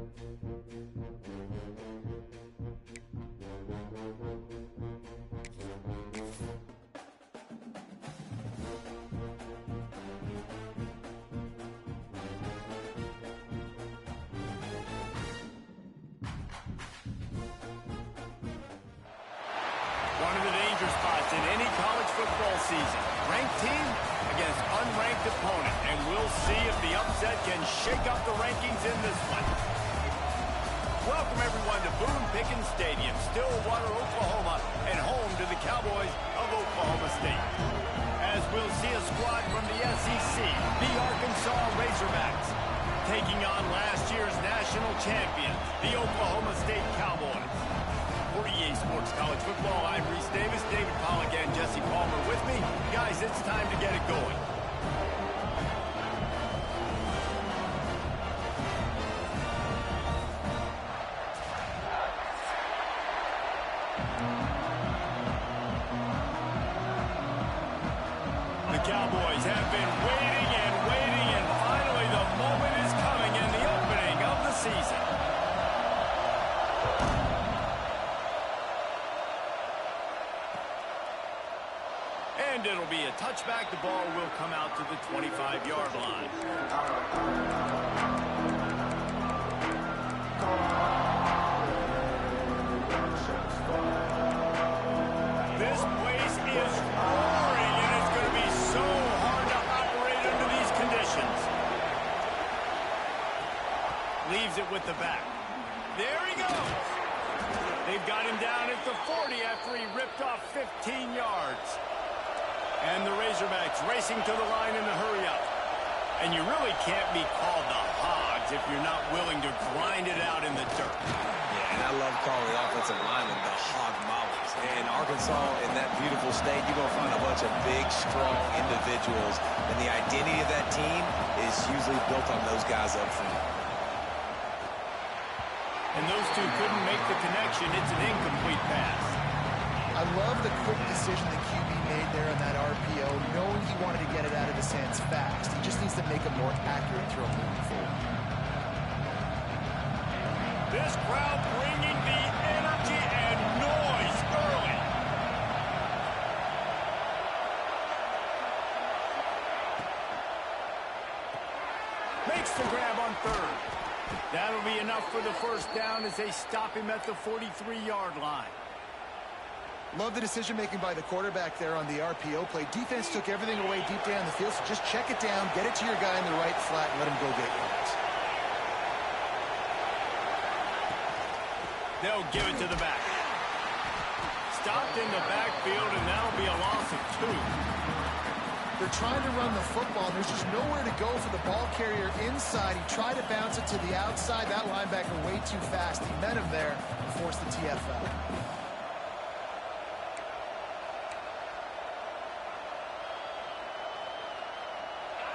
One of the danger spots in any college football season. Ranked team against unranked opponent. And we'll see if the upset can shake up the rankings in this one. Welcome everyone to Boone Pickens Stadium, Stillwater, Oklahoma, and home to the Cowboys of Oklahoma State. As we'll see a squad from the SEC, the Arkansas Razorbacks, taking on last year's national champions, the Oklahoma State Cowboys. For EA Sports College Football, I'm Reese Davis, David Pollack, and Jesse Palmer with me. Guys, it's time to get it going. The Cowboys have been waiting and finally the moment is coming in the opening of the season. And it'll be a touchback. The ball will come out to the 25-yard line. This place is roaring, and it's going to be so hard to operate under these conditions. Leaves it with the back. There he goes. They've got him down at the 40 after he ripped off 15 yards. And the Razorbacks racing to the line in the hurry-up. And you really can't be called the Hogs if you're not willing to grind it out in the dirt. Yeah, and I love calling the offensive linemen the Hog Mollies. In Arkansas, in that beautiful state, you're going to find a bunch of big, strong individuals. And the identity of that team is usually built on those guys up front. And those two couldn't make the connection. It's an incomplete pass. I love the quick decision the QB made there on that RPO, knowing he wanted to get it out of his hands fast. He just needs to make a more accurate throw moving forward. This crowd bringing the energy and noise early. Makes the grab on third. That'll be enough for the first down as they stop him at the 43-yard line. Love the decision-making by the quarterback there on the RPO play. Defense took everything away deep down the field, so just check it down, get it to your guy in the right flat, and let him go get yards. They'll give it to the back. Stopped in the backfield, and that'll be a loss of 2. They're trying to run the football, and there's just nowhere to go for the ball carrier inside. He tried to bounce it to the outside. That linebacker way too fast. He met him there and forced the TFL.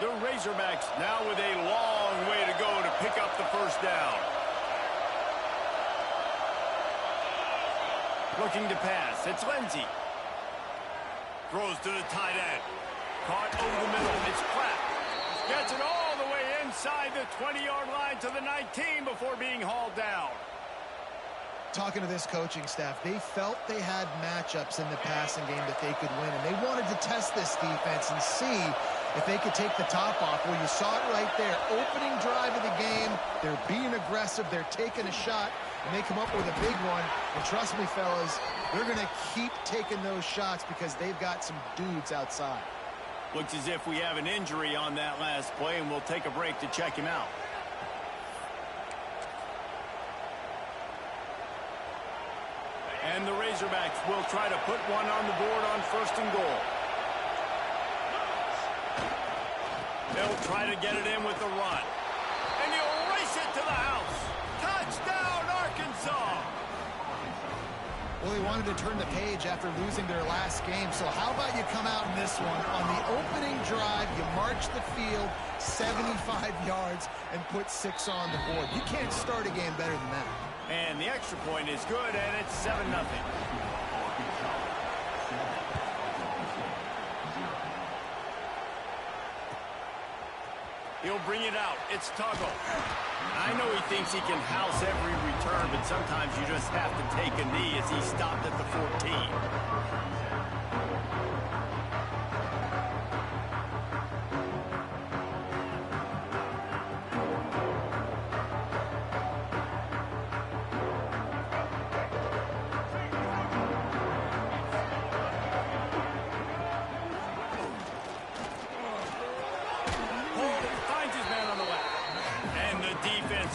The Razorbacks now with a long way to go to pick up the first down. Looking to pass. It's Lindsey. Throws to the tight end. Caught over the middle. It's Pratt. Gets it all the way inside the 20-yard line to the 19 before being hauled down. Talking to this coaching staff, they felt they had matchups in the passing game that they could win, and they wanted to test this defense and see if they could take the top off. Well, you saw it right there. Opening drive of the game, they're being aggressive, they're taking a shot, and they come up with a big one. And trust me, fellas, they're going to keep taking those shots because they've got some dudes outside. Looks as if we have an injury on that last play, and we'll take a break to check him out. And the Razorbacks will try to put one on the board on 1st and goal. They'll try to get it in with the run. And he'll race it to the house. Touchdown, Arkansas! Well, they wanted to turn the page after losing their last game, so how about you come out in this one? On the opening drive, you march the field 75 yards and put 6 on the board. You can't start a game better than that. And the extra point is good, and it's 7-0. He'll bring it out. It's Tuggle. I know he thinks he can house every return, but sometimes you just have to take a knee as he stopped at the 14.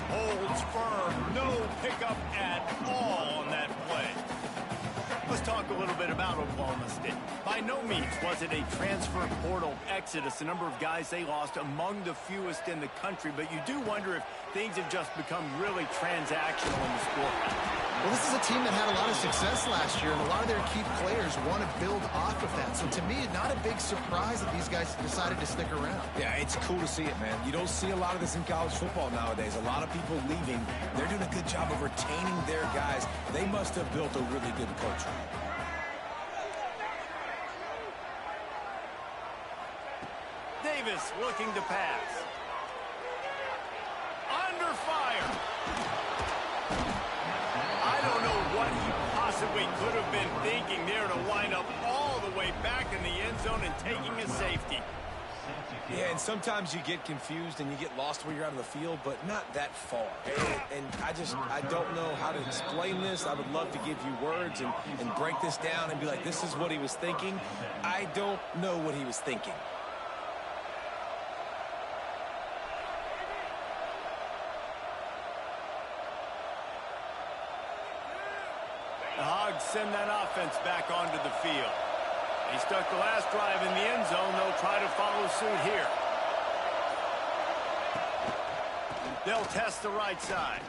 Holds firm, no pickup at all on that play. Let's talk a little bit about Oklahoma State. By no means was it a transfer portal exodus. The number of guys they lost among the fewest in the country, but you do wonder if things have just become really transactional in the sport. Well, this is a team that had a lot of success last year, and a lot of their key players want to build off of that. So to me, not a big surprise that these guys decided to stick around. Yeah, it's cool to see it, man. You don't see a lot of this in college football nowadays. A lot of people leaving. They're doing a good job of retaining their guys. They must have built a really good culture. Davis looking to pass. Under fire. I don't know what he possibly could have been thinking there to line up all the way back in the end zone and taking a safety. Yeah, and sometimes you get confused and you get lost where you're out of the field, but not that far. And I don't know how to explain this. I would love to give you words and break this down and be like, this is what he was thinking. I don't know what he was thinking. The Hogs send that offense back onto the field. He stuck the last drive in the end zone. They'll try to follow suit here. They'll test the right side.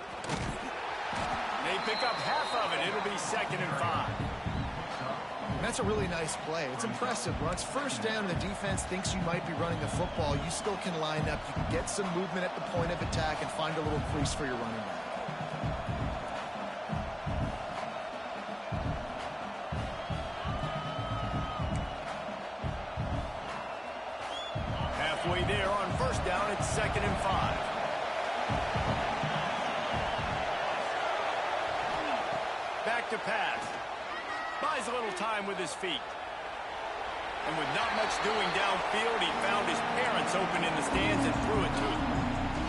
They pick up half of it. It'll be 2nd and 5. That's a really nice play. It's impressive. When it's first down and the defense thinks you might be running the football, you still can line up. You can get some movement at the point of attack and find a little crease for your running back. Halfway there on first down, it's 2nd and 5. Back to pass. Buys a little time with his feet. And with not much doing downfield, he found his parents open in the stands and threw it to him.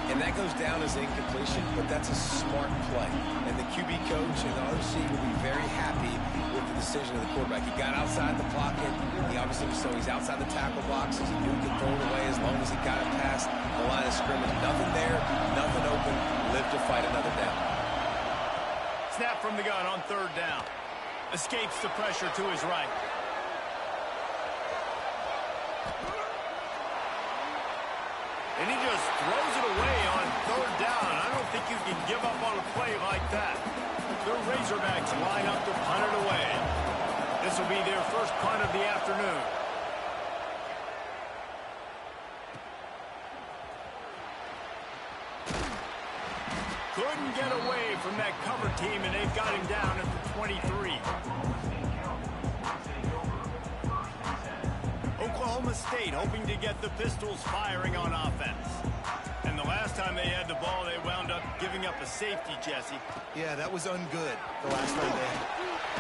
And that goes down as incompletion, but that's a smart play. And the QB coach and the OC will be very happy with the decision of the quarterback. He got outside the pocket. He obviously so he's outside the tackle box. He knew he could throw it away as long as he got it past the line of scrimmage. Nothing there, nothing open. Live to fight another down. Snap from the gun on 3rd down. Escapes the pressure to his right. And he just throws it away on 3rd down. I don't think you can give up on a play like that. The Razorbacks line up to punt it away. This will be their first punt of the afternoon. Couldn't get away from that cover team, and they've got him down at the 23. Oklahoma State hoping to get the Pistols firing on offense. And the last time they had the ball, they wound up giving up a safety, Jesse. Yeah, that was ungood the last time they had.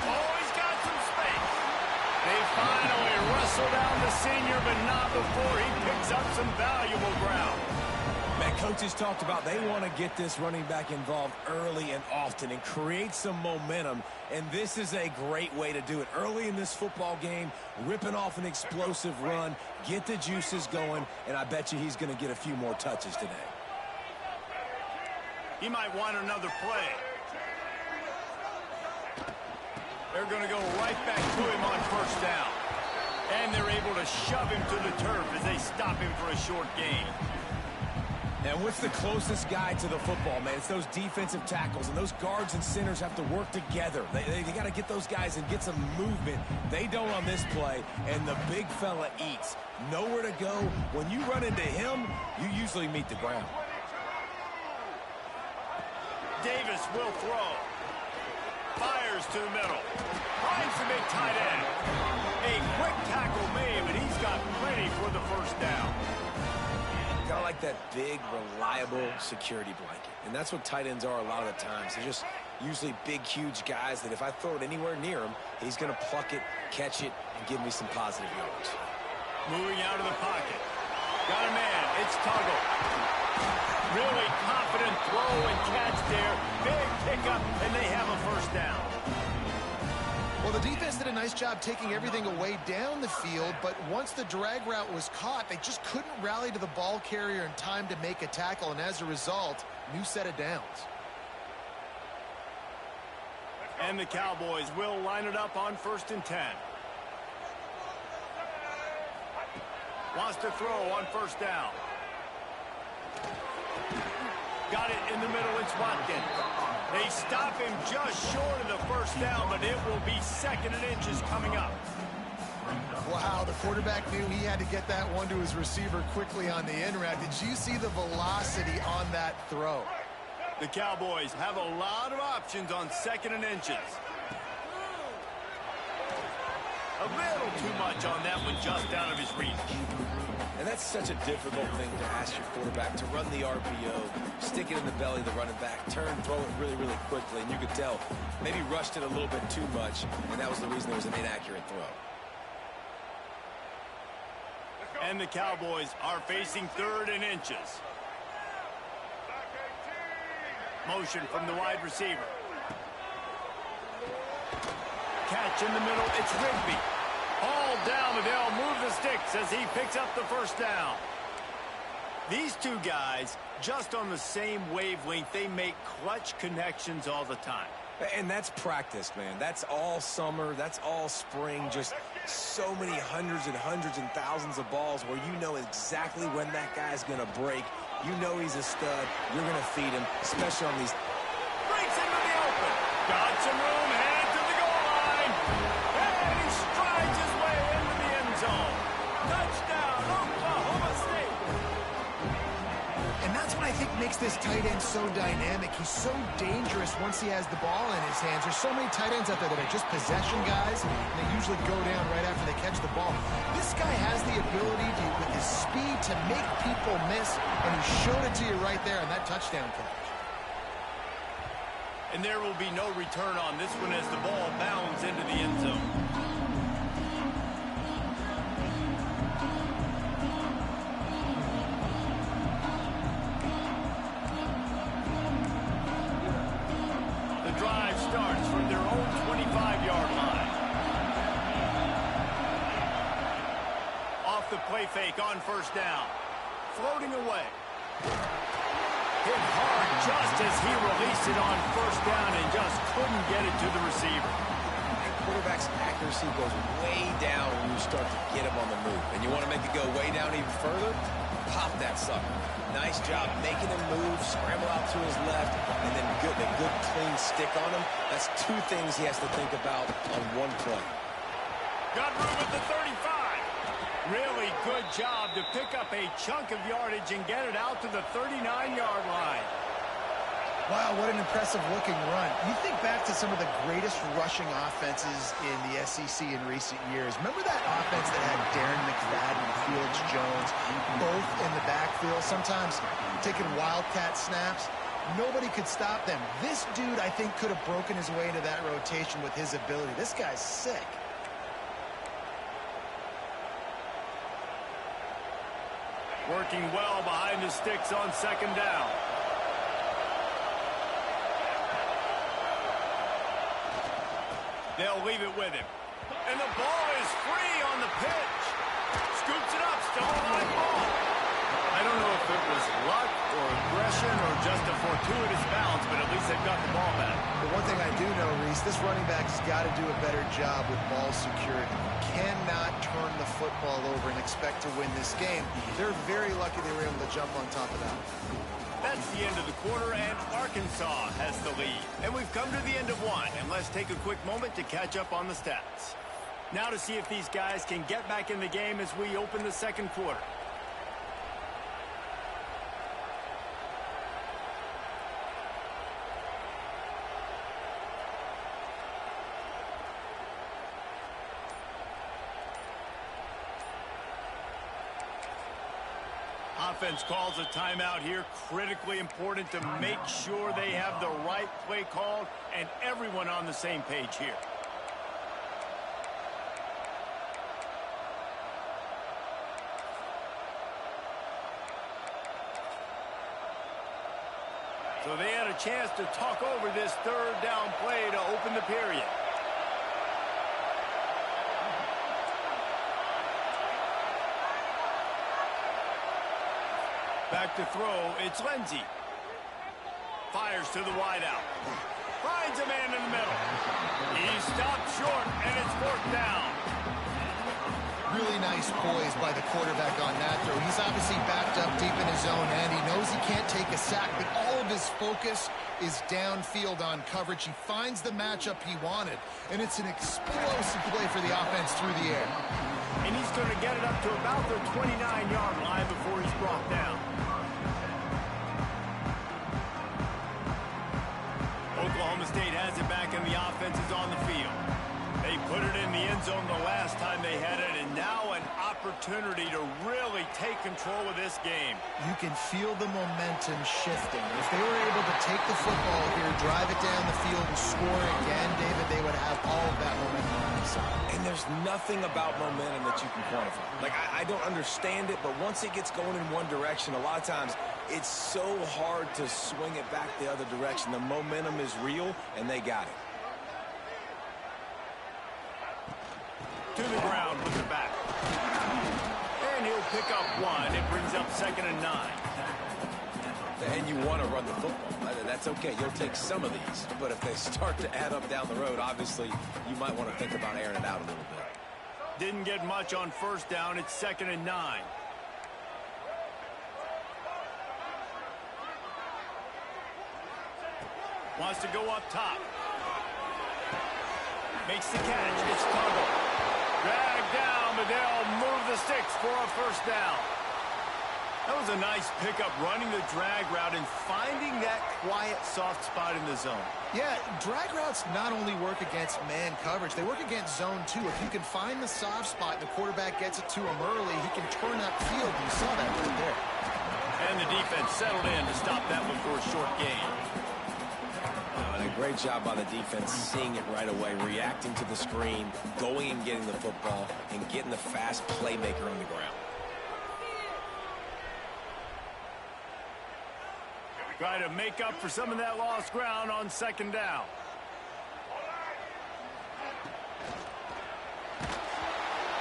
Oh, he's got some space. They finally wrestle down the senior, but not before he picks up some valuable ground. Man, coaches talked about they want to get this running back involved early and often and create some momentum, and this is a great way to do it. Early in this football game, ripping off an explosive run, get the juices going, and I bet you he's going to get a few more touches today. He might want another play. They're going to go right back to him on 1st down. And they're able to shove him to the turf as they stop him for a short gain. And what's the closest guy to the football, man? It's those defensive tackles, and those guards and centers have to work together. They got to get those guys and get some movement. They don't on this play, and the big fella eats. Nowhere to go. When you run into him, you usually meet the ground. Davis will throw. Fires to the middle. Finds the big tight end. A quick tackle made, but he's got plenty for the 1st down. kind of like that big, reliable security blanket. And that's what tight ends are a lot of the times. They're just usually big, huge guys that if I throw it anywhere near him, he's going to pluck it, catch it, and give me some positive yards. Moving out of the pocket. Got a man. It's Tuggle. Really confident throw and catch there. Big pickup, and they have a first down. Well, the defense did a nice job taking everything away down the field, but once the drag route was caught, they just couldn't rally to the ball carrier in time to make a tackle, and as a result, new set of downs. And the Cowboys will line it up on 1st and 10. Wants to throw on 1st down. Got it in the middle. It's Watkins. They stop him just short of the first down, but it will be 2nd and inches coming up. Wow, the quarterback knew he had to get that one to his receiver quickly on the in route. Did you see the velocity on that throw? The Cowboys have a lot of options on 2nd and inches. A little too much on that one, just out of his reach. And that's such a difficult thing to ask your quarterback, to run the RPO, stick it in the belly of the running back, turn, throw it really, really quickly. And you could tell, maybe rushed it a little bit too much, and that was the reason it was an inaccurate throw. And the Cowboys are facing 3rd and inches. Motion from the wide receiver. Catch in the middle. It's Rigby. All down, and they'll move the sticks as he picks up the first down. These two guys, just on the same wavelength, they make clutch connections all the time. And that's practice, man. That's all summer. That's all spring. Just so many hundreds and thousands of balls where you know exactly when that guy's going to break. You know he's a stud. You're going to feed him, especially on these. Breaks into the open. Got some room, head to the goal line. And he strides his way into the end zone. Touchdown, Oklahoma State. And that's what I think makes this tight end so dynamic. He's so dangerous once he has the ball in his hands. There's so many tight ends out there that are just possession guys, and they usually go down right after they catch the ball. This guy has the ability to, with his speed, to make people miss, and he showed it to you right there on that touchdown catch. And there will be no return on this one as the ball bounds into the end zone. The drive starts from their own 25-yard line. Off the play fake on 1st down. Floating away. Hit hard just as he released it on 1st down and just couldn't get it to the receiver. And quarterback's accuracy goes way down when you start to get him on the move. And you want to make it go way down even further? Pop that sucker. Nice job making him move, scramble out to his left, and then a good clean stick on him. That's 2 things he has to think about on one play. Got room at the 35. Really good job to pick up a chunk of yardage and get it out to the 39-yard line. Wow, what an impressive-looking run. You think back to some of the greatest rushing offenses in the SEC in recent years. Remember that offense that had Darren McFadden and Felix Jones both in the backfield, sometimes taking wildcat snaps? Nobody could stop them. This dude, I think, could have broken his way into that rotation with his ability. This guy's sick. Working well behind the sticks on 2nd down. They'll leave it with him. And the ball is free on the pitch. Scoops it up, still a live ball. I don't know if it was luck or aggression or just a fortuitous bounce, but at least they've got the ball back. But one thing I do know, Reese, this running back's got to do a better job with ball security. Cannot turn the football over and expect to win this game. They're very lucky they were able to jump on top of that. That's the end of the quarter, and Arkansas has the lead. And we've come to the end of one, and let's take a quick moment to catch up on the stats. Now to see if these guys can get back in the game as we open the 2nd quarter. offense calls a timeout here. Critically important to make sure they have the right play called and everyone on the same page here. So they had a chance to talk over this third down play to open the period. Back to throw, it's Lindsey. Fires to the wideout. Finds a man in the middle. He stopped short, and it's fourth down. Really nice poise by the quarterback on that throw. He's obviously backed up deep in his own end. He knows he can't take a sack, but all of his focus is downfield on coverage. He finds the matchup he wanted, and it's an explosive play for the offense through the air. And he's going to get it up to about the 29-yard line before he's brought down. Oklahoma State has it back, and the offense is on the field. They put it in the end zone the last time they had it, and now an opportunity to really take control of this game. You can feel the momentum shifting. If they were able to take the football here, drive it down the field, and score again, David, they would have all of that momentum on their side. And there's nothing about momentum that you can quantify. Like, I don't understand it, but once it gets going in one direction, a lot of times it's so hard to swing it back the other direction. The momentum is real, and they got it. To the ground with the back. And he'll pick up one. It brings up 2nd and 9. And you want to run the football. That's okay. You'll take some of these. But if they start to add up down the road, obviously, you might want to think about airing it out a little bit. Didn't get much on first down. It's 2nd and 9. Wants to go up top. Makes the catch. It's Tuggle. Dragged down, but they'll move the sticks for a first down. That was a nice pickup, running the drag route and finding that quiet, soft spot in the zone. Yeah, drag routes not only work against man coverage, they work against zone too. If you can find the soft spot and the quarterback gets it to him early, he can turn upfield. You saw that right there. And the defense settled in to stop that one for a short gain. And a great job by the defense seeing it right away, reacting to the screen, going and getting the football, and getting the fast playmaker on the ground. Try to make up for some of that lost ground on 2nd down.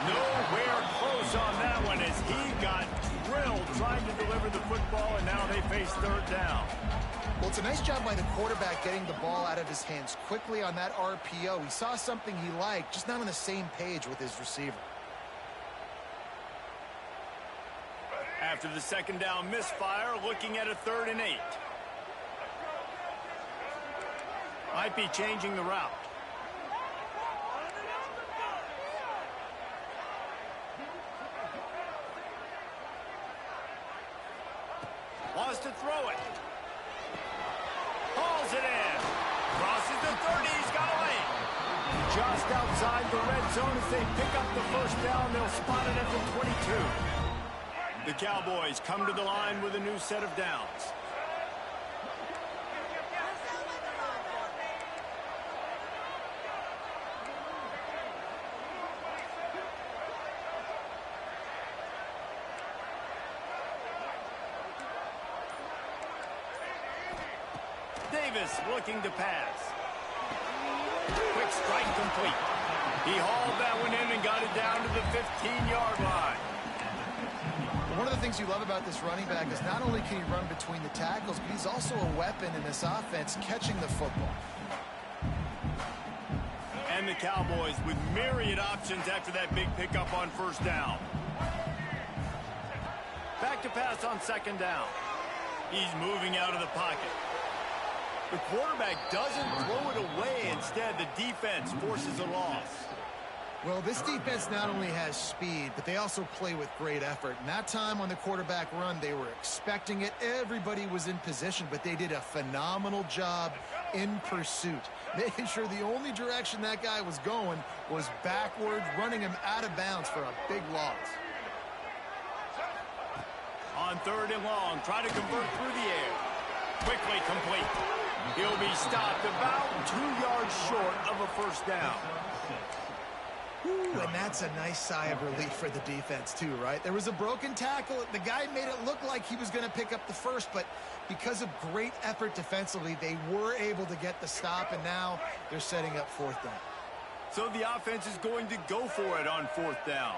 Nowhere close on that one as he got drilled trying to deliver the football, and now they face 3rd down. Well, it's a nice job by the quarterback getting the ball out of his hands quickly on that RPO. He saw something he liked, just not on the same page with his receiver. After the 2nd down misfire, looking at a 3rd and 8. Might be changing the route. Wants to throw it. Hauls it in. Crosses the 30. He's got a lane. Just outside the red zone as they pick up the first down. They'll spot it at the 22. The Cowboys come to the line with a new set of downs. Davis looking to pass. Quick strike complete. He hauled that one in and got it down to the 15-yard line. One of the things you love about this running back is not only can he run between the tackles, but he's also a weapon in this offense catching the football. And the Cowboys with myriad options after that big pickup on first down. Back to pass on 2nd down. He's moving out of the pocket. The quarterback doesn't throw it away. Instead, the defense forces a loss. Well, this defense not only has speed, but they also play with great effort. And that time on the quarterback run, they were expecting it. Everybody was in position, but they did a phenomenal job in pursuit, making sure the only direction that guy was going was backwards, running him out of bounds for a big loss. On 3rd and long, try to convert through the air. Quickly complete. He'll be stopped about 2 yards short of a first down. Ooh, and that's a nice sigh of relief for the defense too, right? There was a broken tackle. The guy made it look like he was going to pick up the first, but because of great effort defensively, they were able to get the stop, and now they're setting up 4th down. So the offense is going to go for it on 4th down.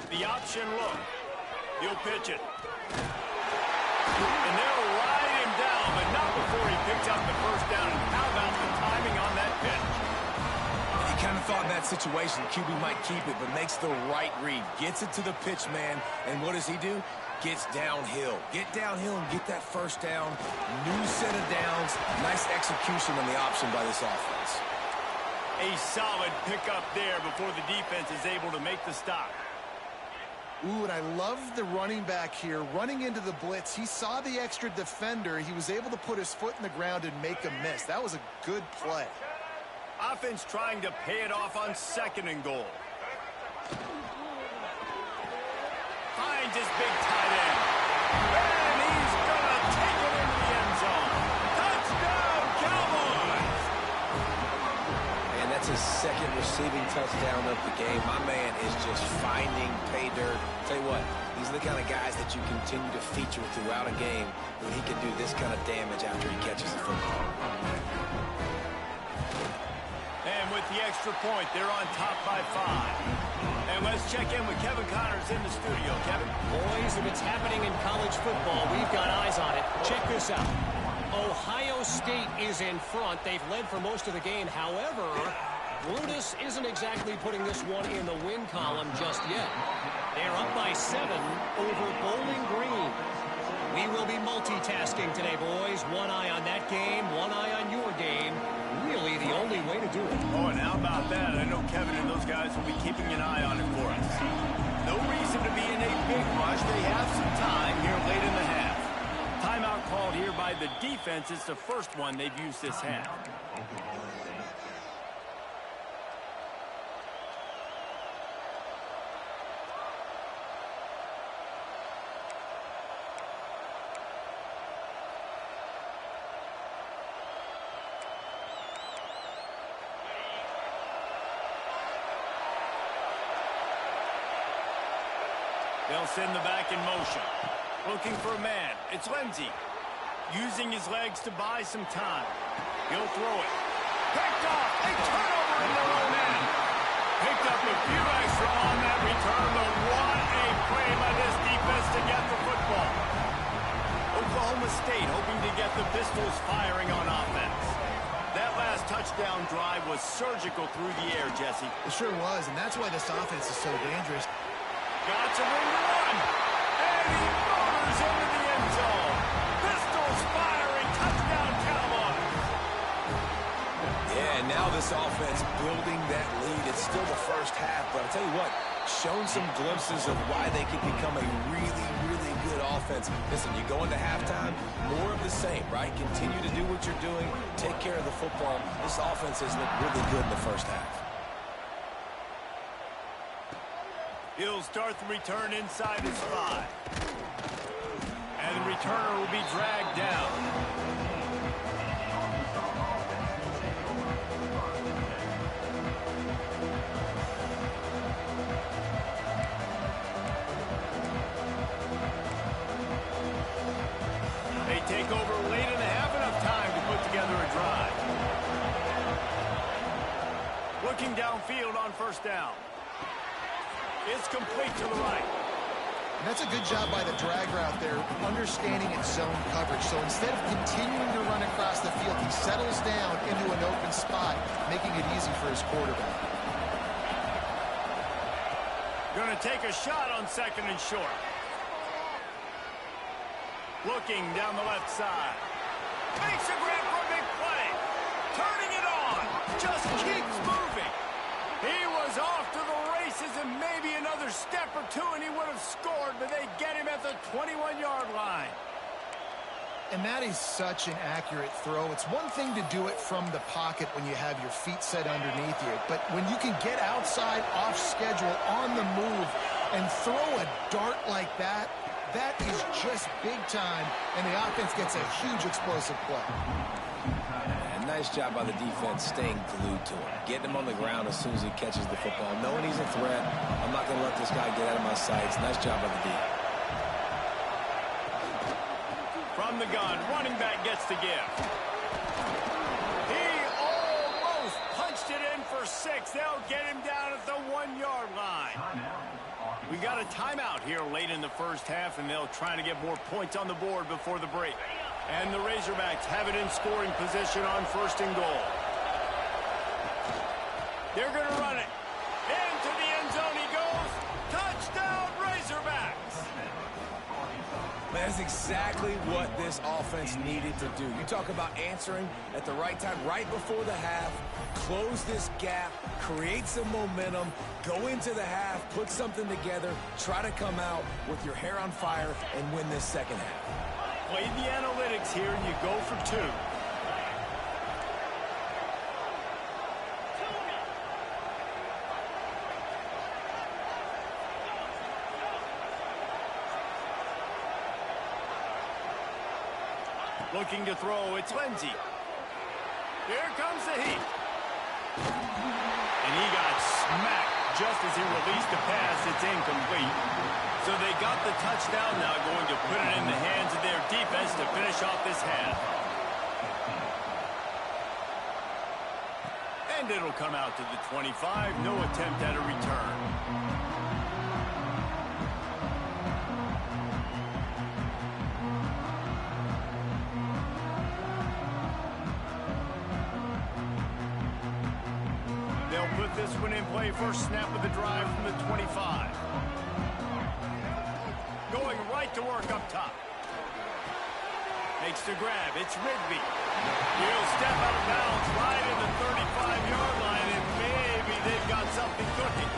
The option look. He'll pitch it. And they'll ride him down, but not before he picks up the first down. And how about the timing on that pitch? He kind of thought in that situation QB might keep it, but makes the right read. Gets it to the pitch man, and what does he do? Gets downhill. Get downhill and get that first down. New set of downs. Nice execution on the option by this offense. A solid pickup there before the defense is able to make the stop. Ooh, and I love the running back here. Running into the blitz, he saw the extra defender. He was able to put his foot in the ground and make a miss. That was a good play. Offense trying to pay it off on 2nd and goal. Finds his big tight end. And he's going to take it into the end zone. Touchdown, Cowboys! And that's his 2nd receiving touchdown of the game. My man is just finding pay dirt. Tell you what, these are the kind of guys that you continue to feature throughout a game when he can do this kind of damage after he catches the football. And with the extra point, they're on top by 5. And let's check in with Kevin Connors in the studio. Kevin? Boys, if it's happening in college football, we've got eyes on it. Check this out. Ohio State is in front. They've led for most of the game. However, Brutus isn't exactly putting this one in the win column just yet. They're up by 7 over Bowling Green. We will be multitasking today, boys. One eye on that game, one eye on your game. Really the only way to do it. Oh, and how about that? I know Kevin and those guys will be keeping an eye on it for us. No reason to be in a big rush. They have some time here late in the half. Timeout called here by the defense. It's the first one they've used this half. They'll send the back in motion. Looking for a man. It's Lindsey. Using his legs to buy some time. He'll throw it. Picked off. A turnover in their own end. Picked up a few extra on that return, but what a play by this defense to get the football. Oklahoma State hoping to get the Pistols firing on offense. That last touchdown drive was surgical through the air, Jesse. It sure was, and that's why this offense is so dangerous. Got some room to run. And he motors into the end zone. Pistols firing. Touchdown, Cowboys. Yeah, and now this offense building that lead. It's still the first half, but I'll tell you what, shown some glimpses of why they can become a really, really good offense. Listen, you go into halftime, more of the same, right? Continue to do what you're doing. Take care of the football. This offense has looked really good in the first half. He'll start the return inside his 5. And the returner will be dragged down. They take over late and have enough time to put together a drive. Looking downfield on first down. It's complete to the right. And that's a good job by the drag route there, understanding its zone coverage. So instead of continuing to run across the field, he settles down into an open spot, making it easy for his quarterback. Going to take a shot on 2nd and short. Looking down the left side. Makes a grab for a big play. Turning it on. Just keeps moving. He was off to the races, and maybe another step or two, and he would have scored, but they get him at the 21-yard line. And that is such an accurate throw. It's one thing to do it from the pocket when you have your feet set underneath you, but when you can get outside, off schedule, on the move, and throw a dart like that, that is just big time, and the offense gets a huge explosive play. And nice job by the defense staying glued to him, getting him on the ground as soon as he catches the football, knowing he's a threat. I'm not going to let this guy get out of my sights. Nice job by the D. From the gun, running back gets to give. He almost punched it in for 6. They'll get him down at the 1-yard line. We got a timeout here late in the first half, and they'll try to get more points on the board before the break. And the Razorbacks have it in scoring position on 1st and goal. They're going to run it. Into the end zone he goes. Touchdown, Razorbacks! That's exactly what this offense needed to do. You talk about answering at the right time, right before the half, close this gap, create some momentum, go into the half, put something together, try to come out with your hair on fire and win this second half. Play the analytics here, and you go for 2. Looking to throw, it's Lindsey. Here comes the heat. And he got smacked just as he released the pass. It's incomplete. So they got the touchdown, now going to put it in the hands of their defense to finish off this half. And it'll come out to the 25. No attempt at a return. Put this one in play, first snap of the drive from the 25. Going right to work up top. Makes the grab, it's Rigby. He'll step out of bounds right in the 35-yard line, and maybe they've got something cooking.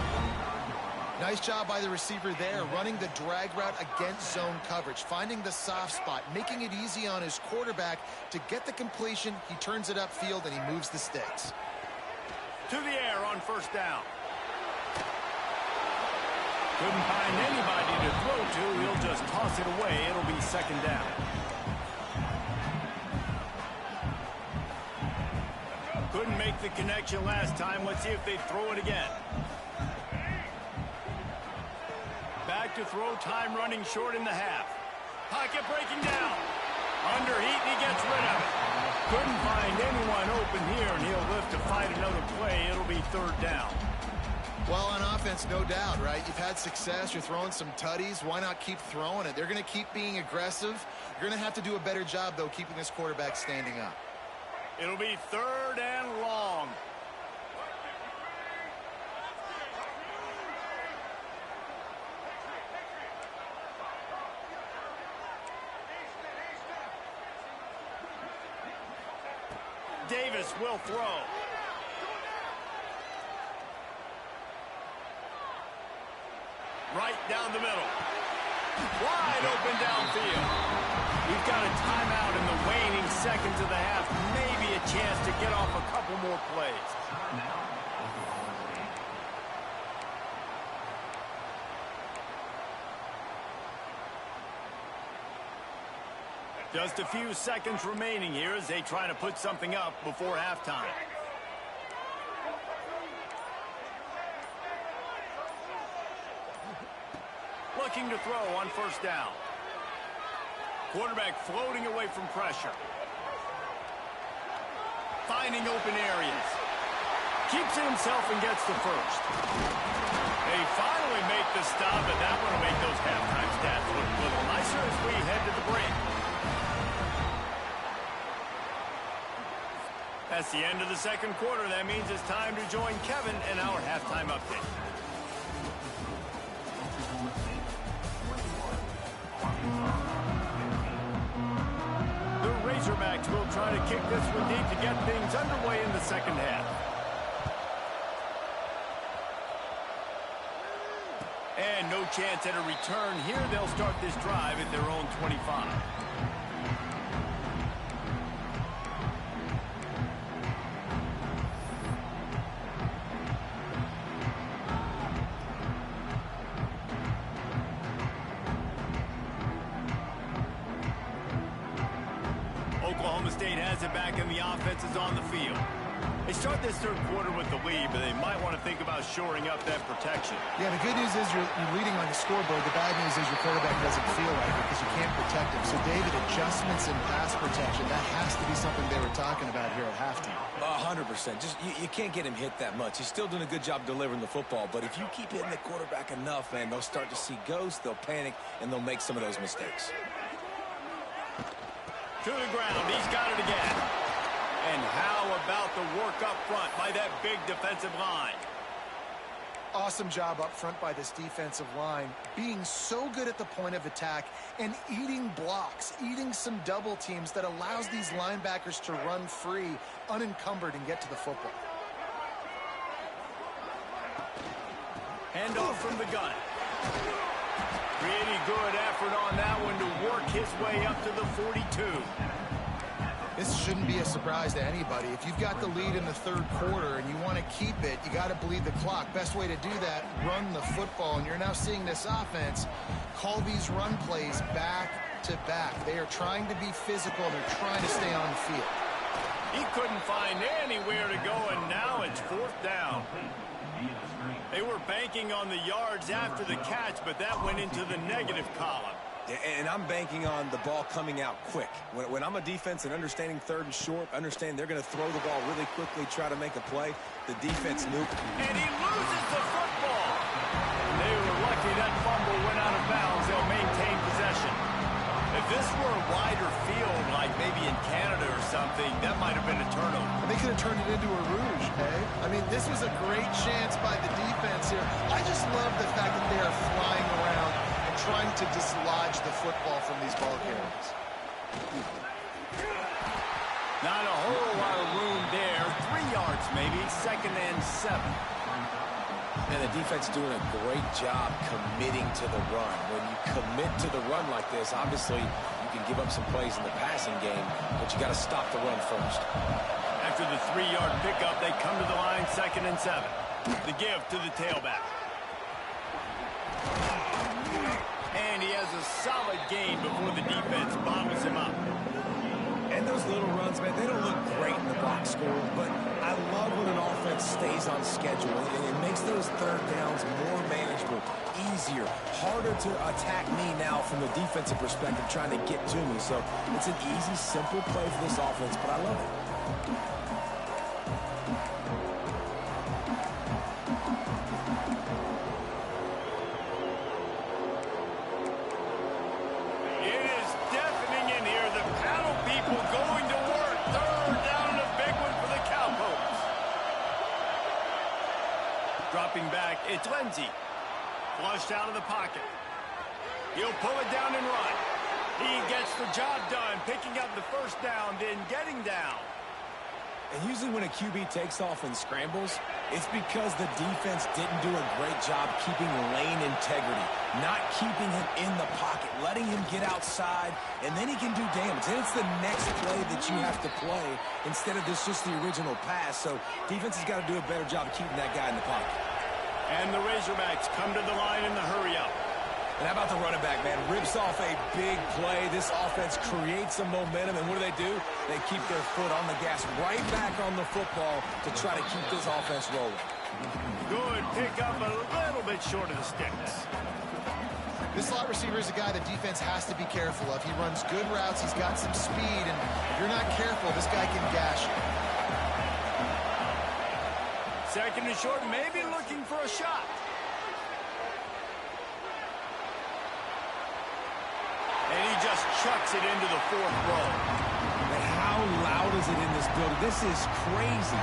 Nice job by the receiver there, running the drag route against zone coverage, finding the soft spot, making it easy on his quarterback to get the completion. He turns it upfield, and he moves the sticks. To the air on 1st down. Couldn't find anybody to throw to. He'll just toss it away. It'll be 2nd down. Couldn't make the connection last time. Let's see if they throw it again. Back to throw, time running short in the half. Pocket breaking down. Under heat, and he gets rid of it. Couldn't find anyone open here, and he'll live to fight another play. It'll be 3rd down. Well, on offense, no doubt, right? You've had success. You're throwing some tutties. Why not keep throwing it? They're going to keep being aggressive. You're going to have to do a better job, though, keeping this quarterback standing up. It'll be 3rd and long. Davis will throw. Right down the middle. Wide open downfield. We've got a timeout in the waning seconds of the half. Maybe a chance to get off a couple more plays. Just a few seconds remaining here as they try to put something up before halftime. Looking to throw on 1st down. Quarterback floating away from pressure. Finding open areas. Keeps it himself and gets the 1st. They finally make the stop, and that one will make those halftime stats look a little nicer as we head to the break. That's the end of the 2nd quarter. That means it's time to join Kevin in our halftime update. The Razorbacks will try to kick this one deep to get things underway in the 2nd half. chance at a return here. They'll start this drive at their own 25. Oklahoma State has it back, and the offense is on the field. They start this third quarter with the lead, but they might want to think about shoring up that protection. Yeah, the good news is you're leading on the scoreboard. The bad news is your quarterback doesn't feel like it because you can't protect him. So, David, adjustments in pass protection, that has to be something they were talking about here at halftime. 100%. Just you can't get him hit that much. He's still doing a good job delivering the football, but if you keep hitting the quarterback enough, man, they'll start to see ghosts, they'll panic, and they'll make some of those mistakes. To the ground. He's got it again. And how about the work up front by that big defensive line? Awesome job up front by this defensive line, being so good at the point of attack and eating blocks, eating some double teams that allows these linebackers to run free, unencumbered, and get to the football. Handoff from the gun. Pretty good effort on that one to work his way up to the 42. This shouldn't be a surprise to anybody. If you've got the lead in the third quarter and you want to keep it, you got to bleed the clock. Best way to do that, run the football. And you're now seeing this offense call these run plays back to back. They are trying to be physical. They're trying to stay on the field. He couldn't find anywhere to go, and now it's fourth down. They were banking on the yards after the catch, but that went into the negative column. And I'm banking on the ball coming out quick. When I'm a defense and understanding third and short, understand they're going to throw the ball really quickly, try to make a play. The defense knew. And he loses the football. They were lucky that fumble went out of bounds. They'll maintain possession. If this were a wider field, like maybe in Canada or something, that might have been a turnover. They could have turned it into a rouge, eh? I mean, this was a great chance by the defense here. I just love the fact that they are flying around and trying to dislodge the football from these ball carriers. Not a whole lot of room there. 3 yards maybe, 2nd and 7. And the defense doing a great job committing to the run. When you commit to the run like this, obviously you can give up some plays in the passing game, but you got to stop the run first. After the 3-yard pickup, they come to the line, 2nd and 7. The give to the tailback. And he has a solid gain before the defense bottles him up. And those little runs, man, they don't look great in the box score, but I love when an offense stays on schedule, and it makes those third downs more manageable, easier, harder to attack me now from the defensive perspective trying to get to me. So it's an easy, simple play for this offense, but I love it. Dropping back, it's Lindsey. Flushed out of the pocket. He'll pull it down and run. He gets the job done, picking up the first down, then getting down. And usually when a QB takes off and scrambles, it's because the defense didn't do a great job keeping lane integrity, not keeping him in the pocket, letting him get outside, and then he can do damage. And it's the next play that you have to play instead of just the original pass. So defense has got to do a better job of keeping that guy in the pocket. And the Razorbacks come to the line in the hurry-up. And how about the running back, man? Rips off a big play. This offense creates some momentum, and what do? They keep their foot on the gas, right back on the football to try to keep this offense rolling. Good pickup, a little bit short of the sticks. This slot receiver is a guy the defense has to be careful of. He runs good routes. He's got some speed, and if you're not careful, this guy can gash you. 2nd and short, maybe looking for a shot. And he just chucks it into the 4th row. And how loud is it in this building? This is crazy.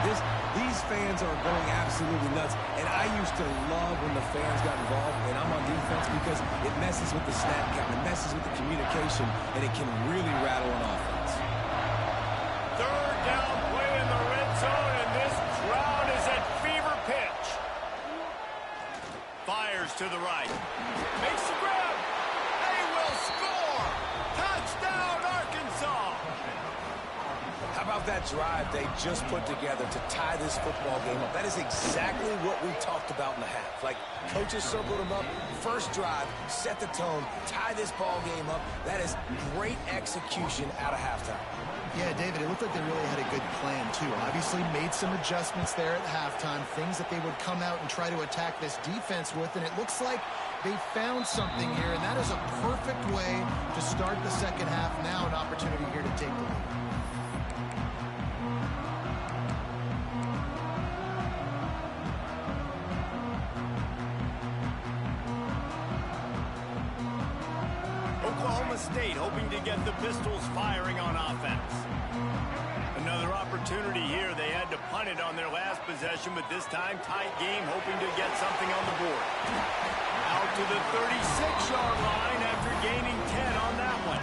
These fans are going absolutely nuts. And I used to love when the fans got involved, and I'm on defense because it messes with the snap count, it messes with the communication, and it can really rattle an offense. 3rd down play in the red zone, and this crowd is at fever pitch. Fires to the right. about that drive they just put together to tie this football game up? That is exactly what we talked about in the half. Like, coaches circled them up, first drive, set the tone, tie this ball game up. That is great execution out of halftime. Yeah, David, it looked like they really had a good plan, too. Obviously made some adjustments there at halftime, things that they would come out and try to attack this defense with, and it looks like they found something here, and that is a perfect way to start the second half. Now an opportunity here to take the lead. Oklahoma State hoping to get the Pistols firing on offense. Another opportunity here. They had to punt it on their last possession, but this time tight game, hoping to get something on the board. Out to the 36-yard line after gaining 10 on that one.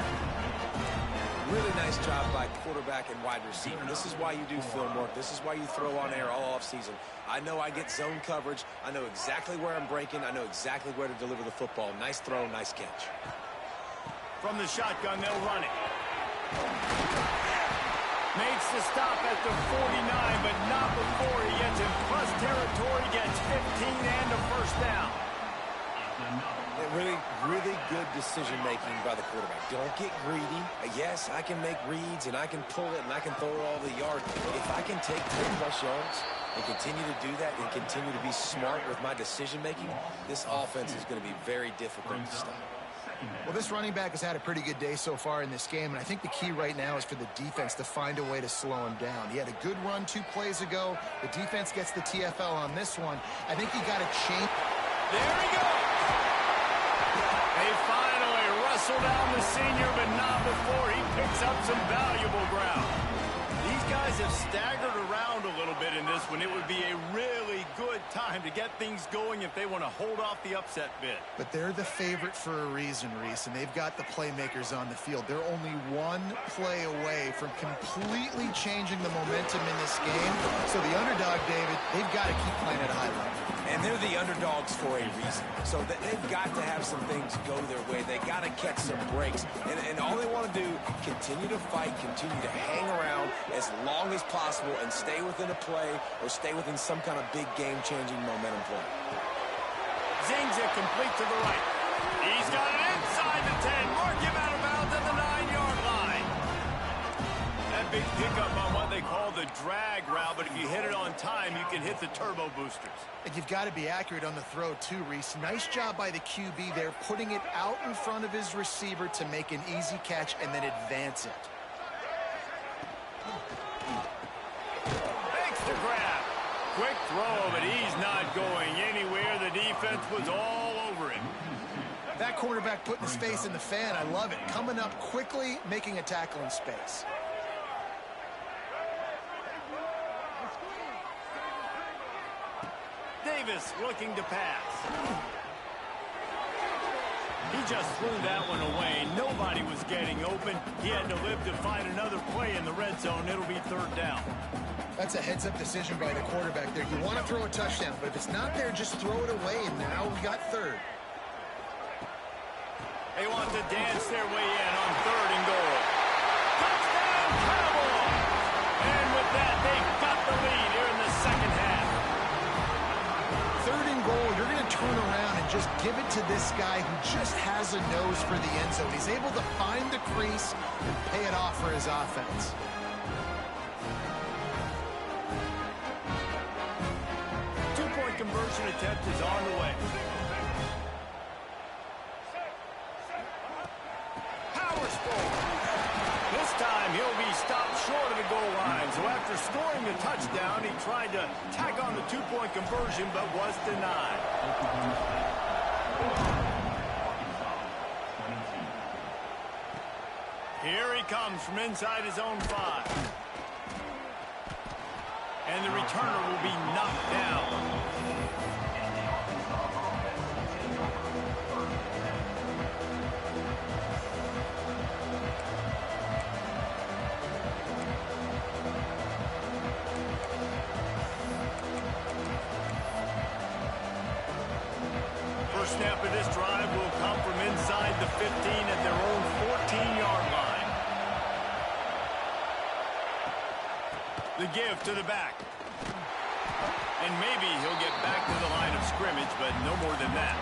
Really nice job by quarterback and wide receiver. This is why you do film work. This is why you throw on air all offseason. I know I get zone coverage. I know exactly where I'm breaking. I know exactly where to deliver the football. Nice throw, nice catch. From the shotgun, they'll run it. Makes the stop at the 49, but not before he gets in plus territory, gets 15 and a first down. Really good decision-making by the quarterback. Don't get greedy. Yes, I can make reads, and I can pull it, and I can throw it all the yard. If I can take 10-plus yards and continue to do that and continue to be smart with my decision-making, this offense is going to be very difficult to stop. Well, this running back has had a pretty good day so far in this game, and I think the key right now is for the defense to find a way to slow him down. He had a good run 2 plays ago. The defense gets the TFL on this one. I think he got a change. There he goes. They finally wrestle down the senior, but not before he picks up some valuable ground. These guys have staggered around a little bit in this one. It would be a really good time to get things going if they want to hold off the upset bid. But they're the favorite for a reason, Reese, and they've got the playmakers on the field. They're only one play away from completely changing the momentum in this game. So the underdog, David, they've got to keep playing at a high level. And they're the underdogs for a reason. So they've got to have some things go their way. They got to catch some breaks. And all they want to do, continue to fight, continue to hang around as long as possible and stay within a play or stay within some kind of big game-changing momentum play. Zings it complete to the right. He's got it inside the 10. Mark him out of bounds at the 9-yard line. That big pickup on what they call the drag route, but if you hit it on time, you can hit the turbo boosters. And you've got to be accurate on the throw too, Reese. Nice job by the QB there, putting it out in front of his receiver to make an easy catch and then advance it. Makes the grab. Quick throw, but he's not going anywhere. The defense was all over him. That quarterback putting his face in the fan, I love it. Coming up quickly, making a tackle in space. Davis looking to pass. He just threw that one away. Nobody was getting open. He had to live to find another play in the red zone. It'll be 3rd down. That's a heads-up decision by the quarterback there. You want to throw a touchdown, but if it's not there, just throw it away, and now we got 3rd. They want to dance their way in on 3rd and goal. Touchdown, Cowboys! And with that, they've got the lead here in the second half. 3rd and goal, you're going to turn around and just give it to this guy who just has a nose for the end zone. He's able to find the crease and pay it off for his offense. Two-point conversion attempt is on the way. Powers forward. This time he'll be stopped short of the goal line. So after scoring the touchdown, he tried to tack on the 2-point conversion, but was denied. Here he comes from inside his own 5. And the returner will be knocked down. First snap of this drive will come from inside the 15 at their own 14-yard line. The give to the back. And maybe he'll get back to the line of scrimmage, but no more than that.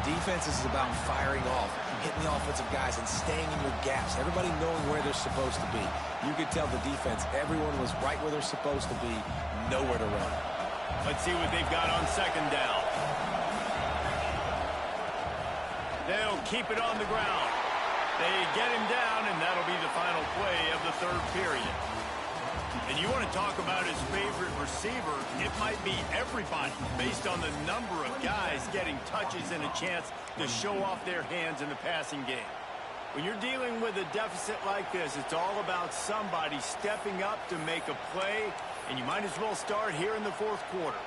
Defense is about firing off, hitting the offensive guys, and staying in your gaps. Everybody knowing where they're supposed to be. You could tell the defense, everyone was right where they're supposed to be, nowhere to run. Let's see what they've got on second down. They'll keep it on the ground. They get him down, and that'll be the final play of the third period. And you want to talk about his favorite receiver, it might be everybody, based on the number of guys getting touches and a chance to show off their hands in the passing game. When you're dealing with a deficit like this, it's all about somebody stepping up to make a play, and you might as well start here in the fourth quarter.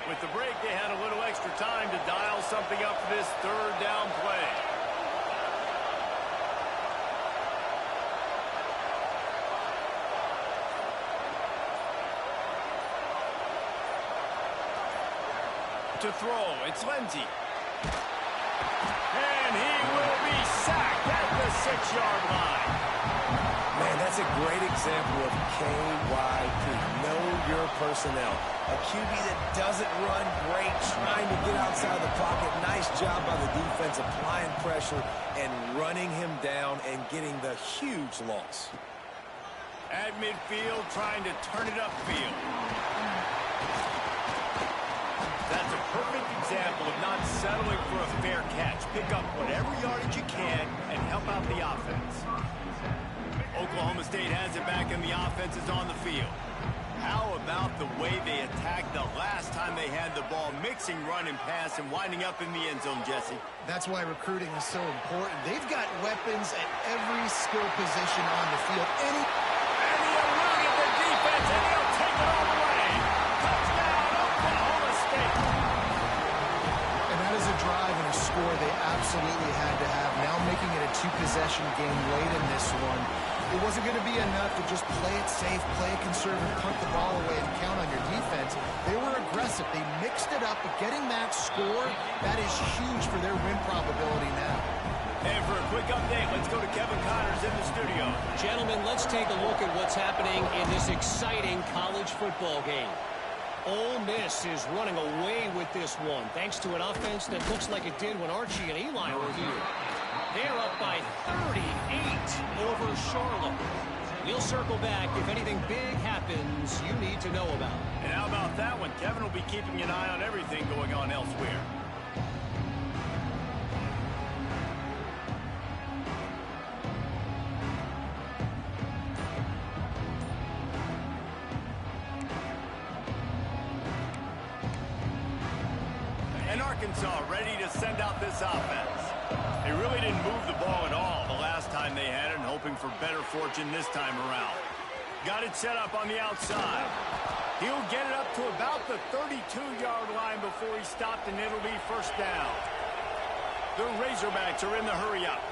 With the break, they had a little extra time to dial something up for this third down play. To throw, it's Lindsey. And he will be sacked at the 6-yard line. Man, that's a great example of KYP. Know your personnel. A QB that doesn't run great, trying to get outside the pocket. Nice job by the defense applying pressure and running him down and getting the huge loss. At midfield, trying to turn it upfield. That's a perfect example of not settling for a fair catch. Pick up whatever yardage you can and help out the offense. Oklahoma State has it back and the offense is on the field. How about the way they attacked the last time they had the ball, mixing run and pass and winding up in the end zone, Jesse? That's why recruiting is so important. They've got weapons at every skill position on the field. And he eluded the defense, and he'll take it all the way. Touchdown, Oklahoma State. And that is a drive and a score they absolutely had to have. Now making it a two-possession game late in this one. It wasn't going to be enough to just play it safe, play it conservative, punt the ball away, and count on your defense. They were aggressive. They mixed it up, but getting that score, that is huge for their win probability now. And for a quick update, let's go to Kevin Connors in the studio. Gentlemen, let's take a look at what's happening in this exciting college football game. Ole Miss is running away with this one, thanks to an offense that looks like it did when Archie and Eli were here. They're up by 38 over Charlotte. We'll circle back if anything big happens you need to know about. And how about that one? Kevin will be keeping an eye on everything going on elsewhere. And Arkansas ready to send out this offense. They really didn't move the ball at all the last time they had it, and hoping for better fortune this time around. Got it set up on the outside. He'll get it up to about the 32-yard line before he stopped, and it'll be first down. The Razorbacks are in the hurry-up.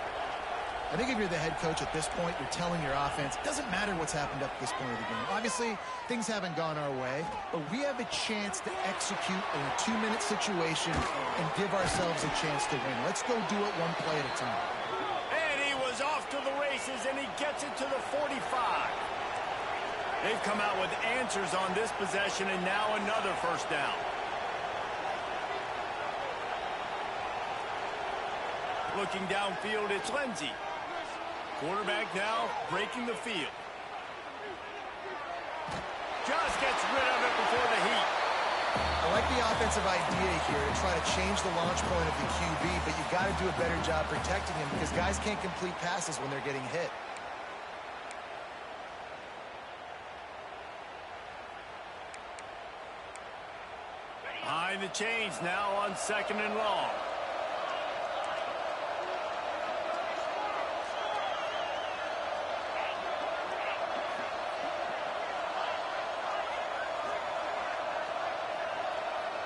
I think if you're the head coach at this point, you're telling your offense, it doesn't matter what's happened up to this point of the game. Obviously, things haven't gone our way, but we have a chance to execute in a 2-minute situation and give ourselves a chance to win. Let's go do it one play at a time. And he was off to the races, and he gets it to the 45. They've come out with answers on this possession, and now another first down. Looking downfield, it's Lindsey. Quarterback now breaking the field. Just gets rid of it before the heat. I like the offensive idea here to try to change the launch point of the QB, but you've got to do a better job protecting him because guys can't complete passes when they're getting hit. Behind the chains now on second and long.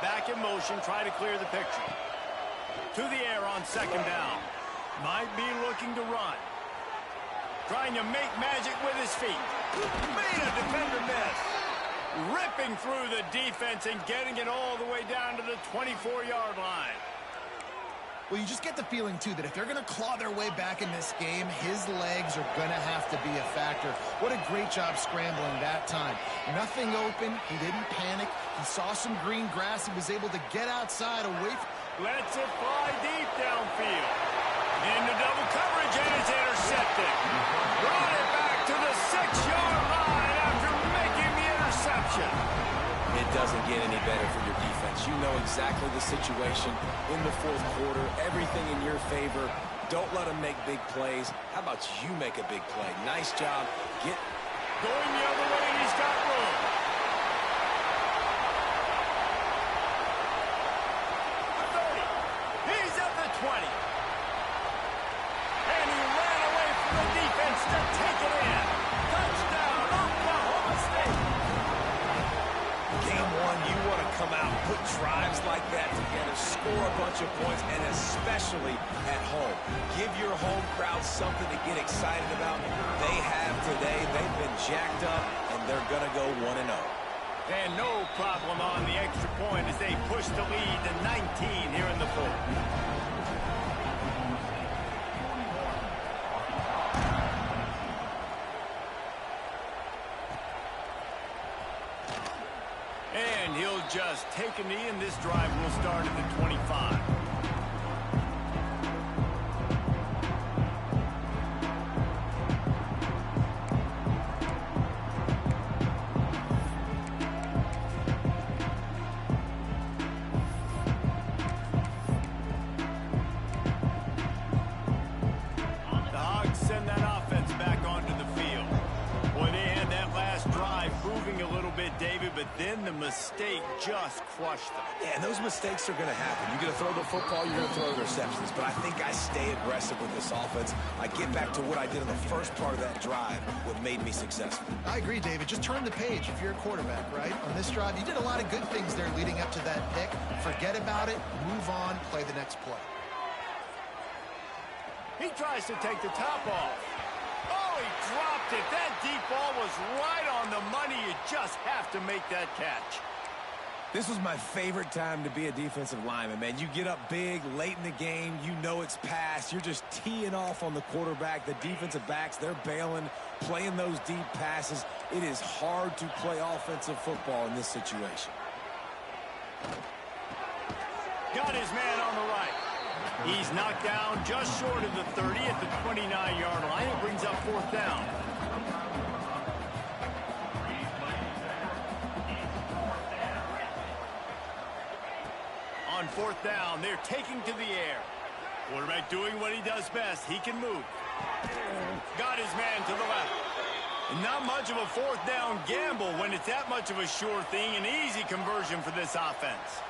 Back in motion, try to clear the picture. To the air on second down. Might be looking to run. Trying to make magic with his feet. Made a defender miss. Ripping through the defense and getting it all the way down to the 24-yard line. Well, you just get the feeling, too, that if they're going to claw their way back in this game, his legs are going to have to be a factor. What a great job scrambling that time. Nothing open. He didn't panic. He saw some green grass. He was able to get outside away from... Lets it fly deep downfield. Into double coverage, and it's intercepted. Brought it back to the 6-yard line after making the interception. It doesn't get any better for your defense. You know exactly the situation in the fourth quarter. Everything in your favor. Don't let them make big plays. How about you make a big play? Nice job. Going the other way, and he's got room. The 30. He's at the 20. And he ran away from the defense to take it in. Touchdown, Oklahoma State. Game one, you want to come out, put drives like that together, score a bunch of points, and especially at home. Give your home crowd something to get excited about. They have today. They've been jacked up, and they're going to go 1-0. And no problem on the extra point as they push the lead to 19 here in the fourth. And he'll just take a knee, and this drive will start at the 25. The Hogs send that offense back onto the field. Boy, they had that last drive moving a little bit, David, but then the mistake just crushed them. Yeah, and those mistakes are going to happen. You're going to throw the football, you're going to throw interceptions. But I think I stay aggressive with this offense. I get back to what I did in the first part of that drive, what made me successful. I agree, David. Just turn the page if you're a quarterback, right? On this drive, you did a lot of good things there leading up to that pick. Forget about it, move on, play the next play. He tries to take the top off. Oh, he dropped it. That deep ball was right on the money. You just have to make that catch. This was my favorite time to be a defensive lineman, man. You get up big, late in the game, you know it's past. You're just teeing off on the quarterback. The defensive backs, they're bailing, playing those deep passes. It is hard to play offensive football in this situation. Got his man on the right. He's knocked down just short of the 30 at the 29-yard line. It brings up fourth down. On fourth down, they're taking to the air. Quarterback doing what he does best. He can move. Got his man to the left. Not much of a fourth down gamble when it's that much of a sure thing. An easy conversion for this offense.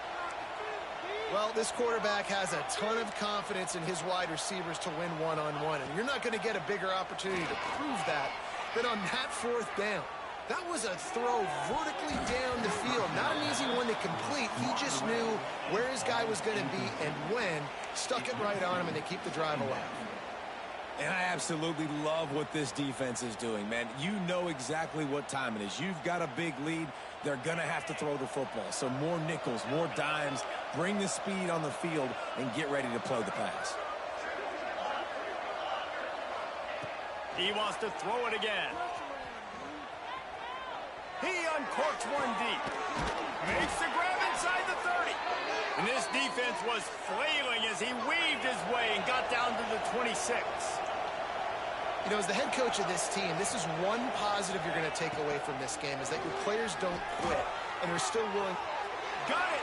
Well, this quarterback has a ton of confidence in his wide receivers to win one-on-one, and you're not going to get a bigger opportunity to prove that than on that fourth down. That was a throw vertically down the field. Not an easy one to complete. He just knew where his guy was going to be and when. Stuck it right on him, and they keep the drive alive. And I absolutely love what this defense is doing, man. You know exactly what time it is. You've got a big lead. They're going to have to throw the football. So more nickels, more dimes. Bring the speed on the field and get ready to play the pass. He wants to throw it again. He uncorks one deep. Makes the grab inside the 30. And this defense was flailing as he weaved his way and got down to the 26. You know, as the head coach of this team, this is one positive you're going to take away from this game, is that your players don't quit and are still willing. Got it.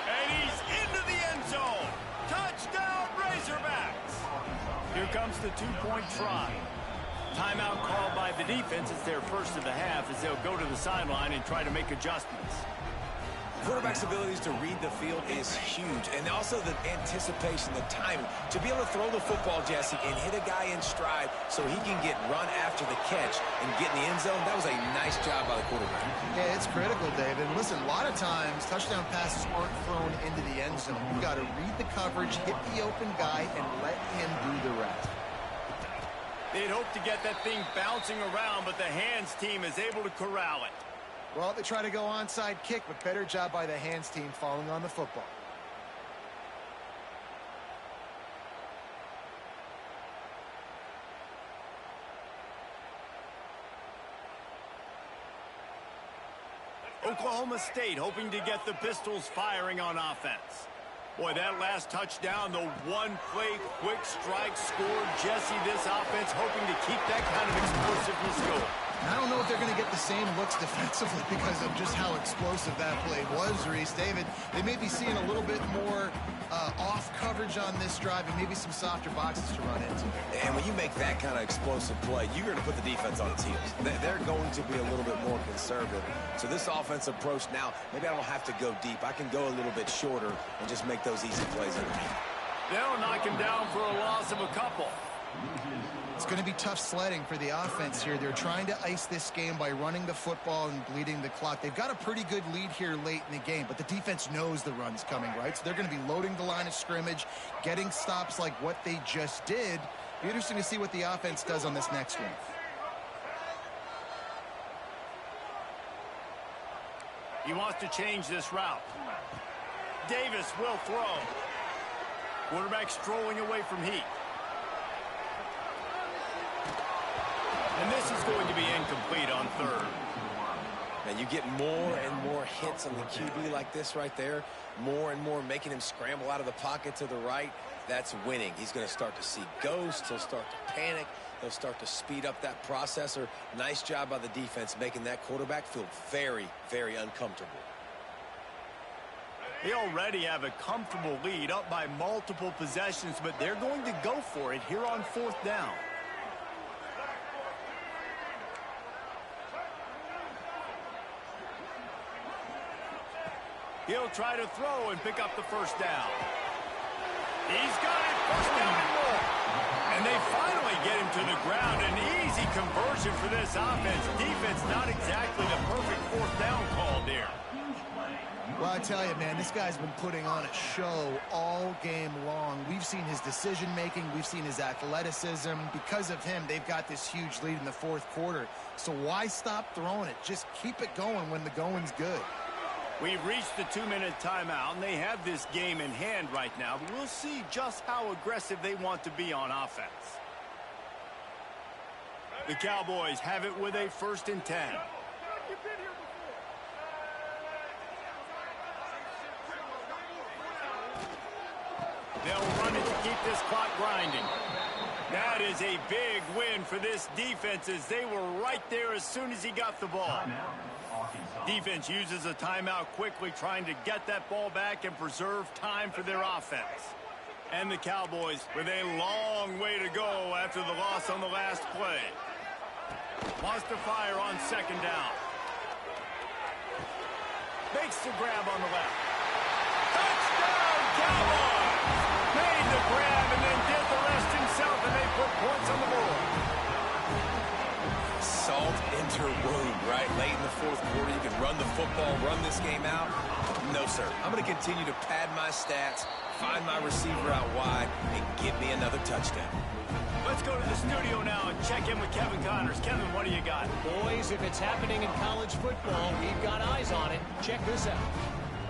And he's into the end zone. Touchdown, Razorbacks. Here comes the two-point try. Timeout called by the defense. It's their first of the half as they'll go to the sideline and try to make adjustments. Quarterback's abilities to read the field is huge, and also the anticipation, the timing. To be able to throw the football, Jesse, and hit a guy in stride so he can get run after the catch and get in the end zone, that was a nice job by the quarterback. Yeah, it's critical, David. And listen, a lot of times, touchdown passes aren't thrown into the end zone. You've got to read the coverage, hit the open guy, and let him do the rest. They'd hope to get that thing bouncing around, but the hands team is able to corral it. Well, they try to go onside kick, but better job by the hands team falling on the football. Oklahoma State hoping to get the Pistols firing on offense. Boy, that last touchdown, the one-play quick strike scored. Jesse, this offense hoping to keep that kind of explosiveness going. And I don't know if they're going to get the same looks defensively because of just how explosive that play was, Reese. David, they may be seeing a little bit more off coverage on this drive and maybe some softer boxes to run into. And when you make that kind of explosive play, you're going to put the defense on its heels. They're going to be a little bit more conservative. So this offensive approach now, maybe I don't have to go deep. I can go a little bit shorter and just make those easy plays underneath. They'll knock him down for a loss of a couple. It's going to be tough sledding for the offense here. They're trying to ice this game by running the football and bleeding the clock. They've got a pretty good lead here late in the game, but the defense knows the run's coming, right? So they're going to be loading the line of scrimmage, getting stops like what they just did. Be interesting to see what the offense does on this next one. He wants to change this route. Davis will throw. Quarterback strolling away from Heath. And this is going to be incomplete on third. And you get more and more hits on the QB like this right there. More and more making him scramble out of the pocket to the right. That's winning. He's going to start to see ghosts. He'll start to panic. He'll start to speed up that processor. Nice job by the defense making that quarterback feel very, very uncomfortable. They already have a comfortable lead up by multiple possessions, but they're going to go for it here on fourth down. He'll try to throw and pick up the first down. He's got it, first down and more. And they finally get him to the ground. An easy conversion for this offense. Defense not exactly the perfect fourth down call there. Well, I tell you, man, this guy's been putting on a show all game long. We've seen his decision-making. We've seen his athleticism. Because of him, they've got this huge lead in the fourth quarter. So why stop throwing it? Just keep it going when the going's good. We've reached the 2-minute timeout, and they have this game in hand right now. But we'll see just how aggressive they want to be on offense. The Cowboys have it with a 1st and 10. They'll run it to keep this clock grinding. That is a big win for this defense as they were right there as soon as he got the ball. Defense uses a timeout quickly, trying to get that ball back and preserve time for their offense. And the Cowboys with a long way to go after the loss on the last play. Wants to fire on 2nd down. Makes the grab on the left. Touchdown, Cowboys! Made the grab and then did the rest himself, and they put points on the board. Salt into wound, right? Late in the fourth quarter, you can run the football, run this game out. No, sir. I'm going to continue to pad my stats, find my receiver out wide, and get me another touchdown. Let's go to the studio now and check in with Kevin Connors. Kevin, what do you got? Boys, if it's happening in college football, we've got eyes on it. Check this out.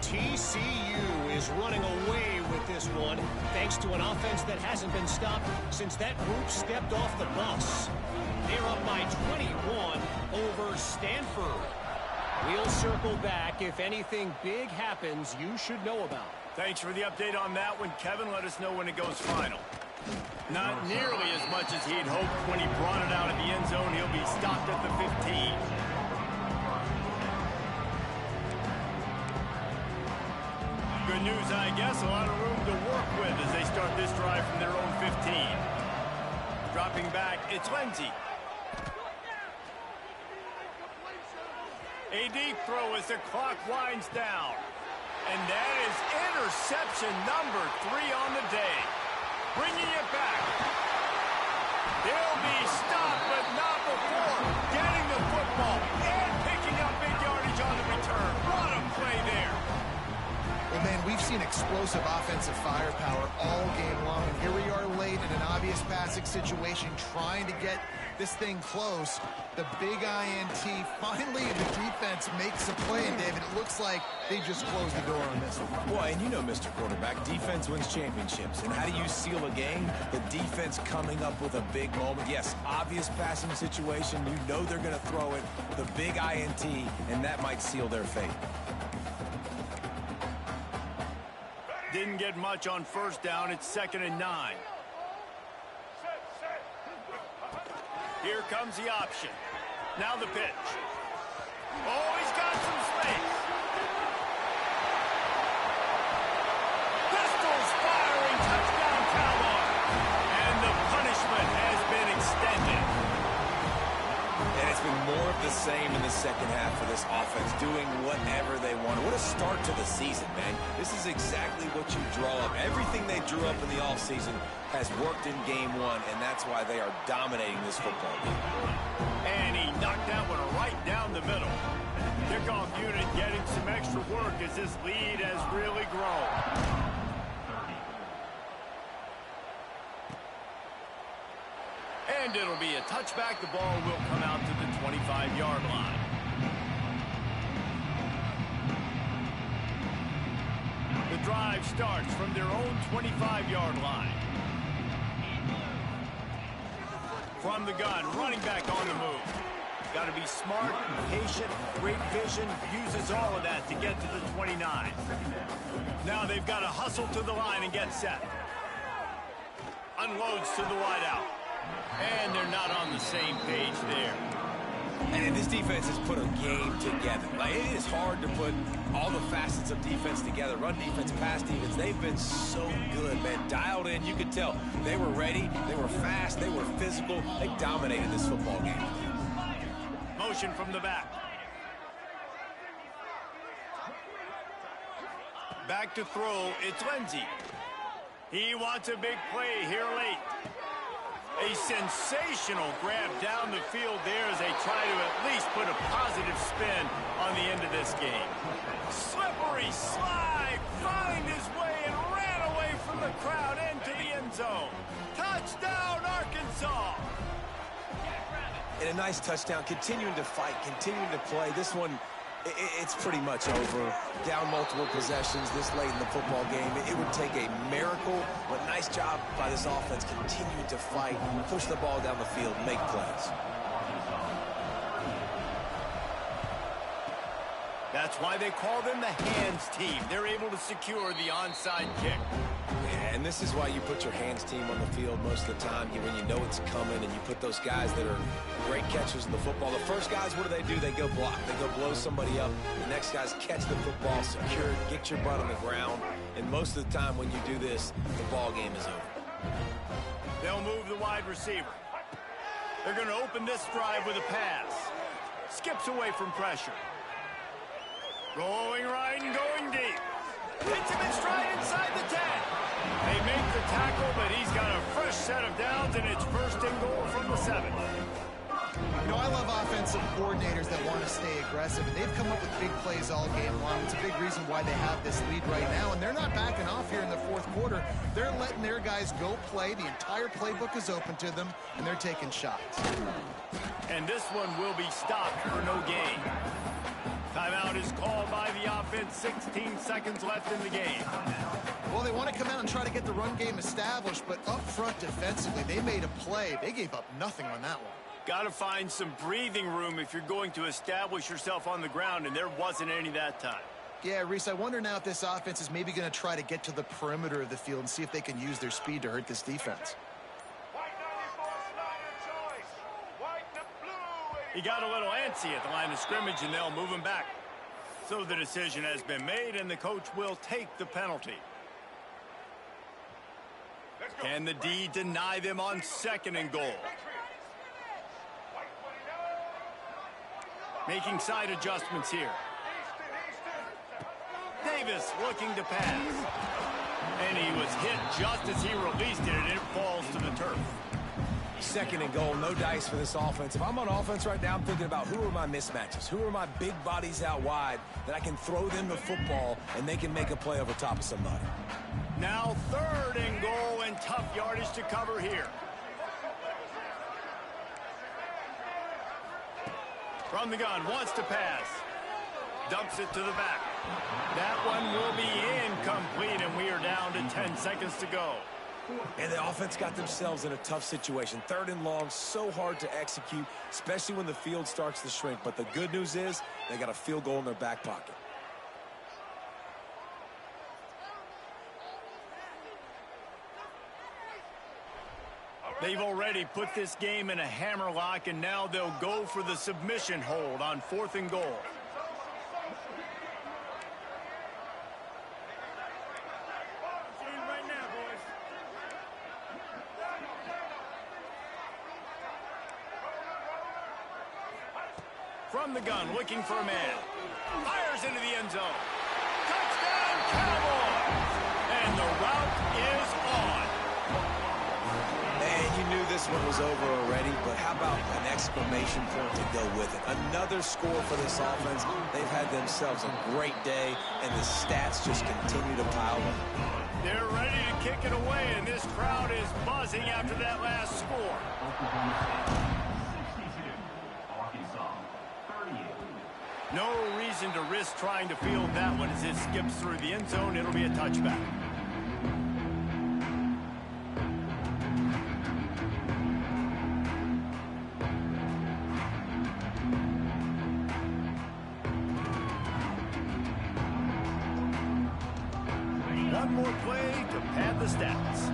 TCU is running away with this one, thanks to an offense that hasn't been stopped since that group stepped off the bus. They're up by 21 over Stanford. We'll circle back. If anything big happens, you should know about it. Thanks for the update on that one, Kevin. Let us know when it goes final. Not nearly as much as he'd hoped when he brought it out of the end zone. He'll be stopped at the 15. Good news, I guess. A lot of room to work with as they start this drive from their own 15. Dropping back, it's Lindsey. A deep throw as the clock winds down. And that is interception number 3 on the day. Bringing it back. They'll be stopped, but not before getting the football and picking up big yardage on the return. What a play there. Well, man, we've seen explosive offensive firepower all game long, and here we are late in an obvious passing situation trying to get this thing close. The big INT, finally the defense makes a play, and David, it looks like they just closed the door on this one. Boy, and you know, Mr. Quarterback, defense wins championships. And how do you seal a game? The defense coming up with a big moment. Yes, obvious passing situation. You know they're going to throw it. The big INT, and that might seal their fate. Didn't get much on first down. It's 2nd and 9. Here comes the option. Now the pitch. Oh, he's got some space. Pistols firing. Touchdown, Cowboys. And the punishment has been extended. And it's been more of the same in the second half for this offense, doing whatever they want. What a start to the season, man. This is exactly what you draw up. Everything they drew up in the offseason has worked in game one, and that's why they are dominating this football game. And he knocked that one right down the middle. Kickoff unit getting some extra work as this lead has really grown. And it'll be a touchback. The ball will come out to the 25-yard line. The drive starts from their own 25-yard line. From the gun, running back on the move. Got to be smart, patient, great vision, uses all of that to get to the 29. Now they've got to hustle to the line and get set. Unloads to the wideout. And they're not on the same page there. And this defense has put a game together. Like, it is hard to put all the facets of defense together. Run defense, pass defense. They've been so good, man. Dialed in. You could tell they were ready. They were fast. They were physical. They dominated this football game. Motion from the back. Back to throw. It's Lindsey. He wants a big play here late. A sensational grab down the field there as they try to at least put a positive spin on the end of this game. Slippery slide, find his way and ran away from the crowd into the end zone. Touchdown, Arkansas! And a nice touchdown, continuing to fight, continuing to play. This one, it's pretty much over. Down multiple possessions this late in the football game. It would take a miracle, but nice job by this offense continuing to fight, push the ball down the field, make plays. That's why they call them the hands team. They're able to secure the onside kick. Yeah, and this is why you put your hands team on the field most of the time when you know it's coming, and you put those guys that are great catchers in the football. The first guys, what do? They go block. They go blow somebody up. The next guys catch the football, secure it, get your butt on the ground. And most of the time when you do this, the ball game is over. They'll move the wide receiver. They're going to open this drive with a pass. Skips away from pressure. Rolling right and going deep. Hits him in stride inside the 10. They make the tackle, but he's got a fresh set of downs, and it's 1st and goal from the 7. You know, I love offensive coordinators that want to stay aggressive, and they've come up with big plays all game long. It's a big reason why they have this lead right now, and they're not backing off here in the 4th quarter. They're letting their guys go play. The entire playbook is open to them, and they're taking shots. And this one will be stopped for no gain. Timeout is called by the offense. 16 seconds left in the game. Well, they want to come out and try to get the run game established, but up front defensively, they made a play. They gave up nothing on that one. Got to find some breathing room if you're going to establish yourself on the ground, and there wasn't any that time. Yeah, Reese, I wonder now if this offense is maybe going to try to get to the perimeter of the field and see if they can use their speed to hurt this defense. He got a little antsy at the line of scrimmage, and they'll move him back. So the decision has been made, and the coach will take the penalty. Can the D deny them on 2nd and goal? Making side adjustments here. Davis looking to pass. And he was hit just as he released it, and it falls to the turf. Second and goal, no dice for this offense. If I'm on offense right now, I'm thinking about who are my mismatches? Who are my big bodies out wide that I can throw them the football and they can make a play over top of somebody? Now third and goal and tough yardage to cover here. From the gun, wants to pass. Dumps it to the back. That one will be incomplete, and we are down to 10 seconds to go. And the offense got themselves in a tough situation. Third and long, so hard to execute, especially when the field starts to shrink. But the good news is they got a field goal in their back pocket. They've already put this game in a hammerlock, and now they'll go for the submission hold on fourth and goal. From the gun, looking for a man. Fires into the end zone. Touchdown, Cowboys! And the route is on. And you knew this one was over already, but how about an exclamation point to go with it? Another score for this offense. They've had themselves a great day, and the stats just continue to pile up. They're ready to kick it away, and this crowd is buzzing after that last score. No reason to risk trying to field that one as it skips through the end zone. It'll be a touchback. One more play to pad the stats.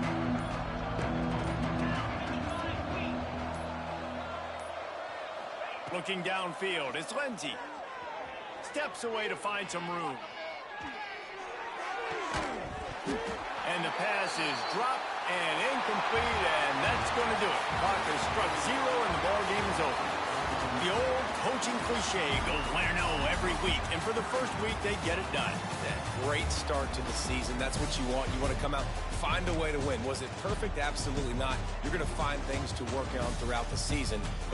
Looking downfield, it's Lindsey. Steps away to find some room. And the pass is dropped and incomplete, and that's going to do it. Clock has struck zero, and the ball game is over. The old coaching cliche, go win or no every week, and for the first week, they get it done. That great start to the season. That's what you want. You want to come out, find a way to win. Was it perfect? Absolutely not. You're going to find things to work on throughout the season. But